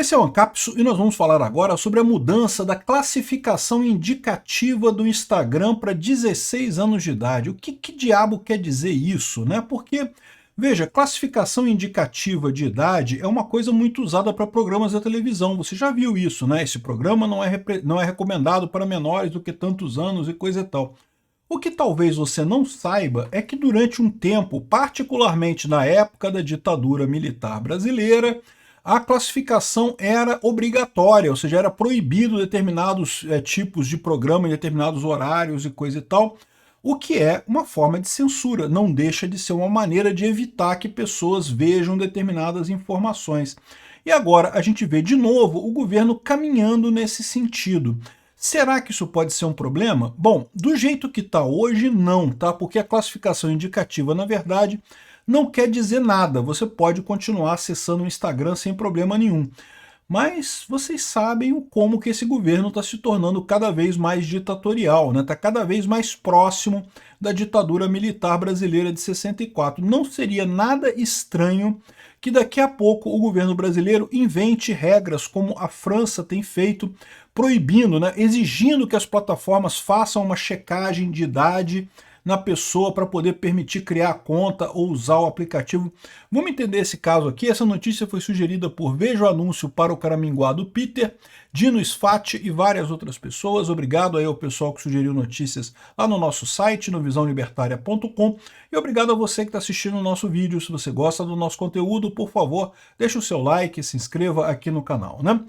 Esse é o Ancapsu e nós vamos falar agora sobre a mudança da classificação indicativa do Instagram para 16 anos de idade. O que diabo quer dizer isso, né? Porque, veja, classificação indicativa de idade é uma coisa muito usada para programas da televisão. Você já viu isso, né? Esse programa não é recomendado para menores do que tantos anos e coisa e tal. O que talvez você não saiba é que durante um tempo, particularmente na época da ditadura militar brasileira, a classificação era obrigatória, ou seja, era proibido determinados tipos de programa em determinados horários e coisa e tal, o que é uma forma de censura, não deixa de ser uma maneira de evitar que pessoas vejam determinadas informações. E agora a gente vê de novo o governo caminhando nesse sentido. Será que isso pode ser um problema? Bom, do jeito que está hoje, não, tá? Porque a classificação indicativa, na verdade, não quer dizer nada. Você pode continuar acessando o Instagram sem problema nenhum. Mas vocês sabem como que esse governo está se tornando cada vez mais ditatorial, né? Está cada vez mais próximo da ditadura militar brasileira de 64. Não seria nada estranho que daqui a pouco o governo brasileiro invente regras como a França tem feito, proibindo, né, exigindo que as plataformas façam uma checagem de idade na pessoa para poder permitir criar a conta ou usar o aplicativo. Vamos entender esse caso aqui. Essa notícia foi sugerida por Veja o Anúncio para o Caraminguá do Peter, Dino Sfatti e várias outras pessoas. Obrigado aí ao pessoal que sugeriu notícias lá no nosso site, no visãolibertaria.com, e obrigado a você que está assistindo o nosso vídeo. Se você gosta do nosso conteúdo, por favor, deixe o seu like, se inscreva aqui no canal, né?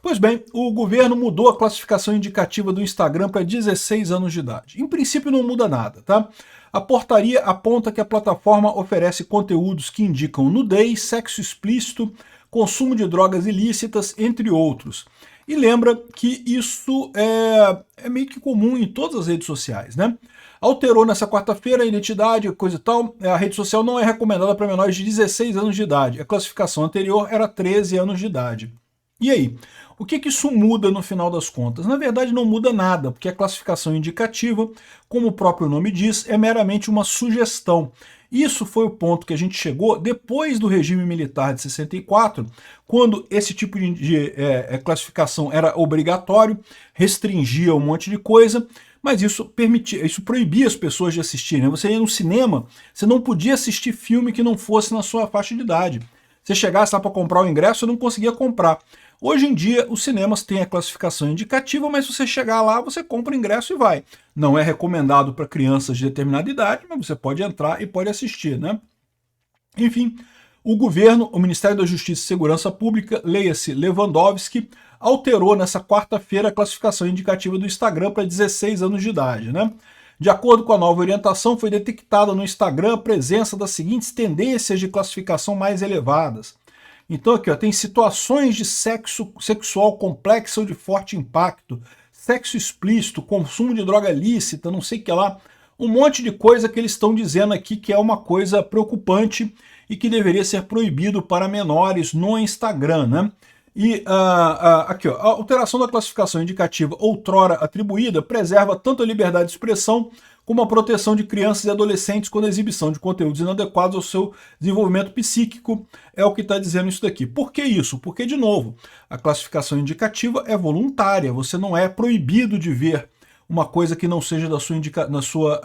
Pois bem, o governo mudou a classificação indicativa do Instagram para 16 anos de idade. Em princípio não muda nada, tá? A portaria aponta que a plataforma oferece conteúdos que indicam nudez, sexo explícito, consumo de drogas ilícitas, entre outros. E lembra que isso é meio que comum em todas as redes sociais, né? Alterou nessa quarta-feira a identidade, coisa e tal. A rede social não é recomendada para menores de 16 anos de idade. A classificação anterior era 13 anos de idade. E aí, o que isso muda no final das contas? Na verdade não muda nada, porque a classificação indicativa, como o próprio nome diz, é meramente uma sugestão. Isso foi o ponto que a gente chegou depois do regime militar de 64, quando esse tipo de classificação era obrigatório, restringia um monte de coisa, mas isso proibia as pessoas de assistirem. Você ia no cinema, você não podia assistir filme que não fosse na sua faixa de idade. Você chegasse lá para comprar o ingresso, você não conseguia comprar. Hoje em dia, os cinemas têm a classificação indicativa, mas se você chegar lá, você compra o ingresso e vai. Não é recomendado para crianças de determinada idade, mas você pode entrar e pode assistir, né? Enfim, o governo, o Ministério da Justiça e Segurança Pública, leia-se Lewandowski, alterou nessa quarta-feira a classificação indicativa do Instagram para 16 anos de idade, né? De acordo com a nova orientação, foi detectada no Instagram a presença das seguintes tendências de classificação mais elevadas. Então aqui ó, tem situações de sexo sexual complexo ou de forte impacto, sexo explícito, consumo de droga lícita, não sei o que lá, um monte de coisa que eles estão dizendo aqui que é uma coisa preocupante e que deveria ser proibido para menores no Instagram, né? E aqui, ó, a alteração da classificação indicativa outrora atribuída preserva tanto a liberdade de expressão como a proteção de crianças e adolescentes quando a exibição de conteúdos inadequados ao seu desenvolvimento psíquico, é o que está dizendo isso daqui. Por que isso? Porque, de novo, a classificação indicativa é voluntária, você não é proibido de ver uma coisa que não seja da sua,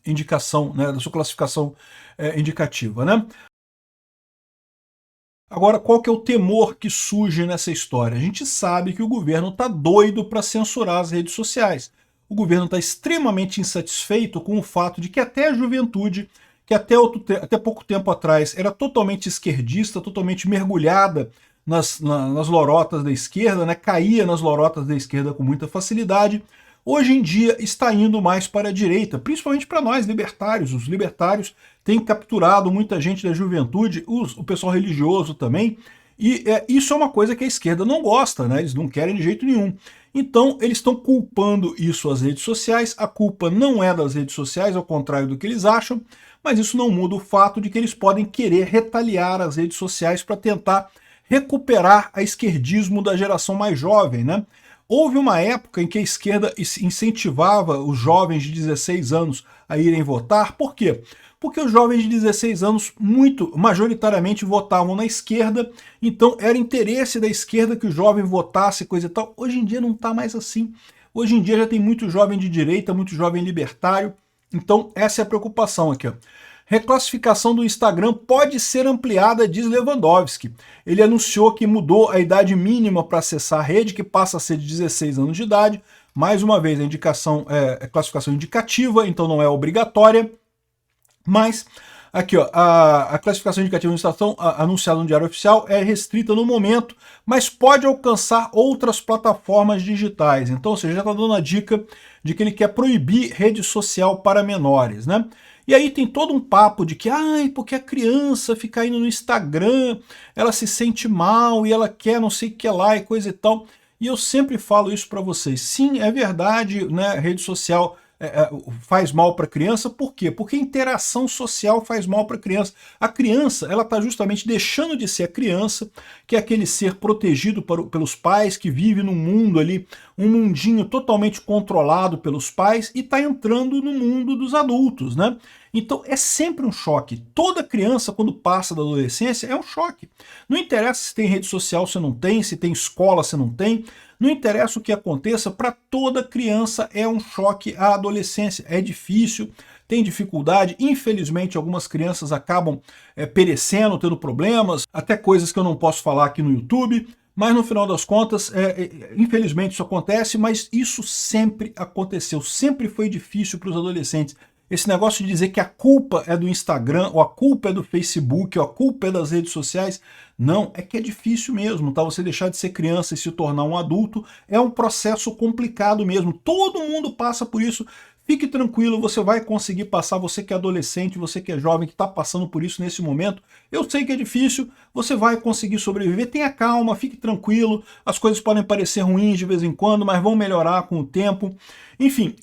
indicação, né, da sua classificação indicativa, né? Agora, qual que é o temor que surge nessa história? A gente sabe que o governo está doido para censurar as redes sociais. O governo está extremamente insatisfeito com o fato de que até a juventude, que até pouco tempo atrás era totalmente esquerdista, totalmente mergulhada nas lorotas da esquerda, né, caía nas lorotas da esquerda com muita facilidade, hoje em dia está indo mais para a direita, principalmente para nós libertários. Os libertários têm capturado muita gente da juventude, o pessoal religioso também, e isso é uma coisa que a esquerda não gosta, né? Eles não querem de jeito nenhum. Então eles estão culpando isso às redes sociais, a culpa não é das redes sociais, ao contrário do que eles acham, mas isso não muda o fato de que eles podem querer retaliar as redes sociais para tentar recuperar a esquerdismo da geração mais jovem, né? Houve uma época em que a esquerda incentivava os jovens de 16 anos a irem votar. Por quê? Porque os jovens de 16 anos, majoritariamente, votavam na esquerda, então era interesse da esquerda que o jovem votasse, coisa e tal. Hoje em dia não está mais assim. Hoje em dia já tem muito jovem de direita, muito jovem libertário, então essa é a preocupação aqui, ó. Reclassificação do Instagram pode ser ampliada, diz Lewandowski. Ele anunciou que mudou a idade mínima para acessar a rede, que passa a ser de 16 anos de idade. Mais uma vez, a indicação é classificação indicativa, então não é obrigatória. Mas, aqui, ó, a classificação indicativa do Instagram anunciada no Diário Oficial é restrita no momento, mas pode alcançar outras plataformas digitais. Então, ou seja, já está dando a dica de que ele quer proibir rede social para menores, né? E aí tem todo um papo de que, porque a criança fica indo no Instagram, ela se sente mal e ela quer não sei o que lá e coisa e tal. E eu sempre falo isso para vocês. Sim, é verdade, né? Rede social faz mal para a criança. Por quê? Porque a interação social faz mal para a criança. A criança, ela está justamente deixando de ser a criança, que é aquele ser protegido pelos pais, que vive num mundo ali, um mundinho totalmente controlado pelos pais, e está entrando no mundo dos adultos, né? Então é sempre um choque. Toda criança, quando passa da adolescência, é um choque. Não interessa se tem rede social, se não tem, se tem escola, se não tem. Não interessa o que aconteça, para toda criança é um choque a adolescência. É difícil, tem dificuldade. Infelizmente, algumas crianças acabam perecendo, tendo problemas, até coisas que eu não posso falar aqui no YouTube. Mas no final das contas, infelizmente isso acontece, mas isso sempre aconteceu. Sempre foi difícil para os adolescentes. Esse negócio de dizer que a culpa é do Instagram, ou a culpa é do Facebook, ou a culpa é das redes sociais, não, é que é difícil mesmo, tá? Você deixar de ser criança e se tornar um adulto é um processo complicado mesmo. Todo mundo passa por isso. Fique tranquilo, você vai conseguir passar, você que é adolescente, você que é jovem, que está passando por isso nesse momento. Eu sei que é difícil, você vai conseguir sobreviver. Tenha calma, fique tranquilo, as coisas podem parecer ruins de vez em quando, mas vão melhorar com o tempo. Enfim,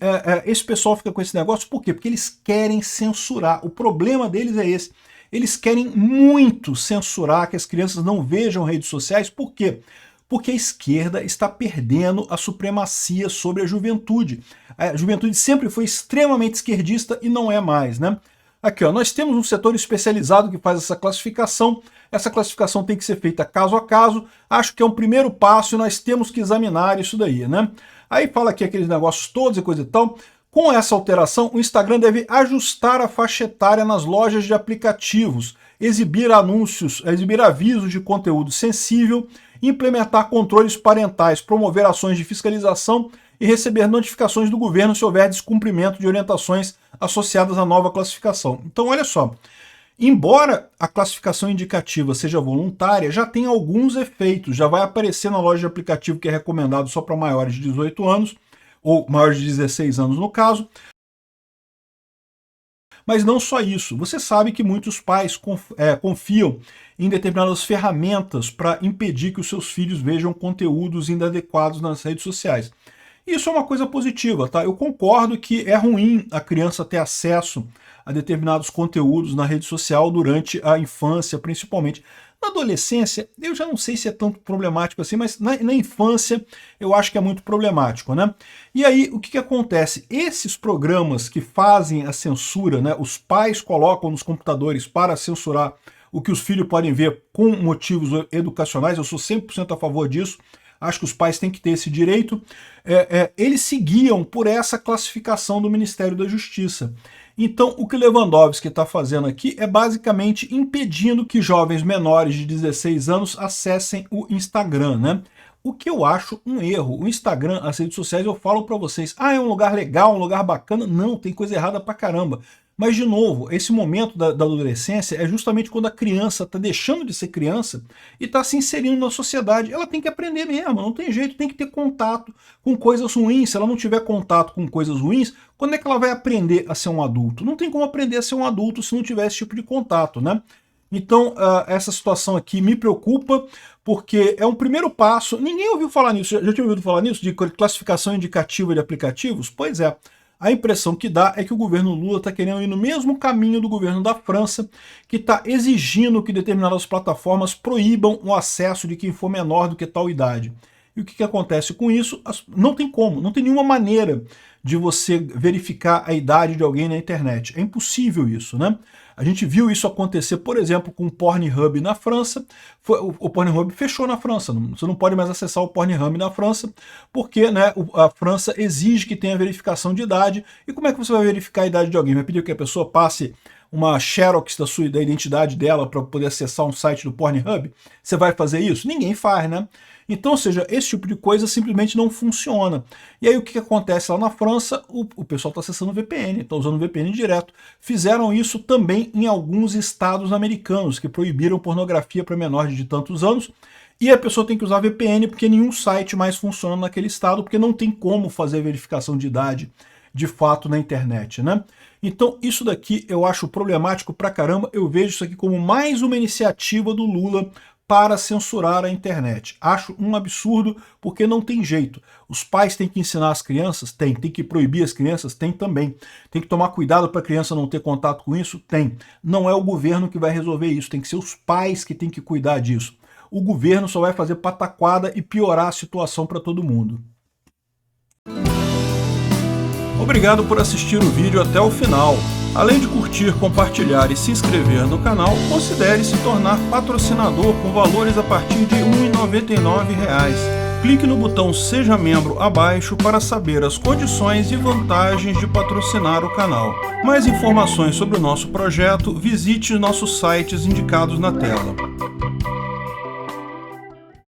esse pessoal fica com esse negócio, por quê? Porque eles querem censurar. O problema deles é esse. Eles querem muito censurar que as crianças não vejam redes sociais. Por quê? Porque a esquerda está perdendo a supremacia sobre a juventude. A juventude sempre foi extremamente esquerdista e não é mais, né? Aqui, ó, nós temos um setor especializado que faz essa classificação. Essa classificação tem que ser feita caso a caso. Acho que é um primeiro passo e nós temos que examinar isso daí, né? Aí fala aqui aqueles negócios todos e coisa e tal. Com essa alteração, o Instagram deve ajustar a faixa etária nas lojas de aplicativos, exibir anúncios, exibir avisos de conteúdo sensível, implementar controles parentais, promover ações de fiscalização e receber notificações do governo se houver descumprimento de orientações associadas à nova classificação. Então, olha só, embora a classificação indicativa seja voluntária, já tem alguns efeitos, já vai aparecer na loja de aplicativo que é recomendado só para maiores de 18 anos, ou maiores de 16 anos no caso. Mas não só isso, você sabe que muitos pais confiam em determinadas ferramentas para impedir que os seus filhos vejam conteúdos inadequados nas redes sociais. Isso é uma coisa positiva, tá? Eu concordo que é ruim a criança ter acesso a determinados conteúdos na rede social durante a infância, principalmente. Na adolescência, eu já não sei se é tanto problemático assim, mas na infância eu acho que é muito problemático, né? E aí, o que acontece? Esses programas que fazem a censura, né, os pais colocam nos computadores para censurar o que os filhos podem ver com motivos educacionais, eu sou 100% a favor disso, acho que os pais têm que ter esse direito, eles se guiam por essa classificação do Ministério da Justiça. Então, o que Lewandowski está fazendo aqui é basicamente impedindo que jovens menores de 16 anos acessem o Instagram, né? O que eu acho um erro. O Instagram, as redes sociais, eu falo para vocês, é um lugar legal, um lugar bacana. Não, tem coisa errada pra caramba. Mas, de novo, esse momento da adolescência é justamente quando a criança está deixando de ser criança e está se inserindo na sociedade. Ela tem que aprender mesmo, não tem jeito, tem que ter contato com coisas ruins. Se ela não tiver contato com coisas ruins, quando é que ela vai aprender a ser um adulto? Não tem como aprender a ser um adulto se não tiver esse tipo de contato, né? Então, essa situação aqui me preocupa, porque é um primeiro passo. Ninguém ouviu falar nisso, já tinha ouvido falar nisso, de classificação indicativa de aplicativos? Pois é. A impressão que dá é que o governo Lula está querendo ir no mesmo caminho do governo da França, que está exigindo que determinadas plataformas proíbam o acesso de quem for menor do que tal idade. E o que acontece com isso? Não tem como, não tem nenhuma maneira de você verificar a idade de alguém na internet. É impossível isso, né? A gente viu isso acontecer, por exemplo, com o Pornhub na França. O Pornhub fechou na França, você não pode mais acessar o Pornhub na França, porque, né, a França exige que tenha verificação de idade. E como é que você vai verificar a idade de alguém? Vai pedir que a pessoa passe uma xerox da identidade dela para poder acessar um site do Pornhub? Você vai fazer isso? Ninguém faz, né? Então, ou seja, esse tipo de coisa simplesmente não funciona. E aí o que acontece lá na França? O pessoal está acessando o VPN, está usando o VPN direto. Fizeram isso também em alguns estados americanos, que proibiram pornografia para menores de tantos anos, e a pessoa tem que usar VPN porque nenhum site mais funciona naquele estado, porque não tem como fazer verificação de idade de fato na internet, né? Então isso daqui eu acho problemático pra caramba, eu vejo isso aqui como mais uma iniciativa do Lula para censurar a internet. Acho um absurdo, porque não tem jeito. Os pais têm que ensinar as crianças? Tem que proibir as crianças? Tem também. Tem que tomar cuidado para a criança não ter contato com isso? Tem. Não é o governo que vai resolver isso, tem que ser os pais que têm que cuidar disso. O governo só vai fazer pataquada e piorar a situação para todo mundo. Obrigado por assistir o vídeo até o final. Além de curtir, compartilhar e se inscrever no canal, considere se tornar patrocinador com valores a partir de R$ 1,99. Clique no botão Seja Membro abaixo para saber as condições e vantagens de patrocinar o canal. Mais informações sobre o nosso projeto, visite nossos sites indicados na tela.